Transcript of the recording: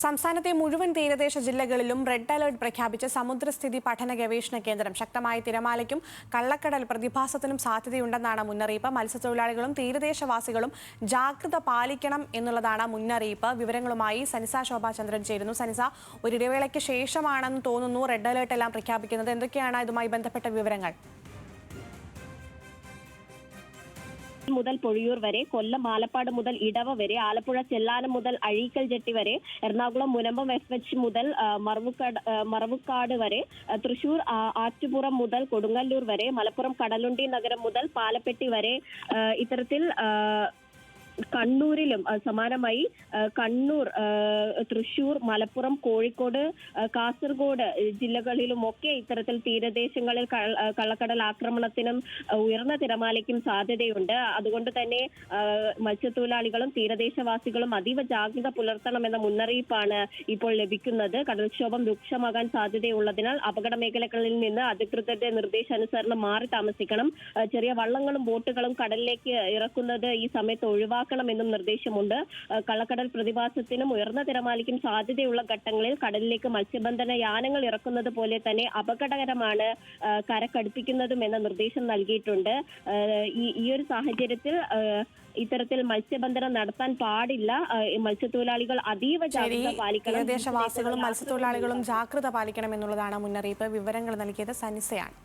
സംസ്ഥാനത്തെ മുഴുവൻ തീരദേശ ജില്ലകളിലും റെഡ് അലർട്ട് പ്രഖ്യാപിച്ച് സമുദ്രസ്ഥിതി പഠന ഗവേഷണ കേന്ദ്രം. ശക്തമായ തിരമാലയ്ക്കും കള്ളക്കടൽ പ്രതിഭാസത്തിനും സാധ്യതയുണ്ടെന്നാണ് മുന്നറിയിപ്പ്. മത്സ്യത്തൊഴിലാളികളും തീരദേശവാസികളും ജാഗ്രത പാലിക്കണം എന്നുള്ളതാണ് മുന്നറിയിപ്പ്. വിവരങ്ങളുമായി സനിസ ശോഭാചന്ദ്രൻ ചേരുന്നു. സനിസ, ഒരിടവേളയ്ക്ക് ശേഷമാണെന്ന് തോന്നുന്നു റെഡ് അലർട്ട് എല്ലാം പ്രഖ്യാപിക്കുന്നത്. എന്തൊക്കെയാണ് ഇതുമായി ബന്ധപ്പെട്ട വിവരങ്ങൾ? മുതൽ പൊഴിയൂർ വരെ, കൊല്ലം ആലപ്പാട് മുതൽ ഇടവ വരെ, ആലപ്പുഴ ചെല്ലാനം മുതൽ അഴീക്കൽ ജെട്ടി വരെ, എറണാകുളം മുനമ്പം FH മുതൽ മറവുക്കാട് വരെ, തൃശൂർ ആറ്റുപുറം മുതൽ കൊടുങ്ങല്ലൂർ വരെ, മലപ്പുറം കടലുണ്ടി നഗരം മുതൽ പാലപ്പെട്ടി വരെ, ഇത്തരത്തിൽ കണ്ണൂരിലും സമാനമായി കണ്ണൂർ, തൃശൂർ, മലപ്പുറം, കോഴിക്കോട്, കാസർഗോഡ് ജില്ലകളിലുമൊക്കെ ഇത്തരത്തിൽ തീരദേശങ്ങളിൽ കള്ളക്കടൽ ആക്രമണത്തിനും ഉയർന്ന തിരമാലയ്ക്കും സാധ്യതയുണ്ട്. അതുകൊണ്ട് തന്നെ മത്സ്യത്തൊഴിലാളികളും തീരദേശവാസികളും അതീവ ജാഗ്രത പുലർത്തണമെന്ന മുന്നറിയിപ്പാണ് ഇപ്പോൾ ലഭിക്കുന്നത്. കടൽക്ഷോഭം രൂക്ഷമാകാൻ സാധ്യതയുള്ളതിനാൽ അപകട മേഖലകളിൽ നിന്ന് അധികൃതരുടെ നിർദ്ദേശാനുസരണം മാറി താമസിക്കണം. ചെറിയ വള്ളങ്ങളും ബോട്ടുകളും കടലിലേക്ക് ഇറക്കുന്നത് ഈ സമയത്ത് ഒഴിവാക്കണമെന്നും നിർദ്ദേശമുണ്ട്. കള്ളക്കടൽ പ്രതിഭാസത്തിനും ഉയർന്ന തിരമാലയ്ക്കും സാധ്യതയുള്ള ഘട്ടങ്ങളിൽ കടലിലേക്ക് മത്സ്യബന്ധന യാനങ്ങൾ ഇറക്കുന്നത് പോലെ തന്നെ അപകടകരമാണ് കരക്കടുപ്പിക്കുന്നതും എന്ന നിർദ്ദേശം നൽകിയിട്ടുണ്ട്. ഈ ഒരു സാഹചര്യത്തിൽ ഇത്തരത്തിൽ മത്സ്യബന്ധനം നടത്താൻ പാടില്ല. മത്സ്യത്തൊഴിലാളികൾ അതീവ ജാഗ്രത പാലിക്കണം. തീരദേശവാസികളും മത്സ്യത്തൊഴിലാളികളും ജാഗ്രത പാലിക്കണം എന്നുള്ളതാണ് മുന്നറിയിപ്പ്. വിവരങ്ങൾ നൽകിയത് സനിസയാണ്.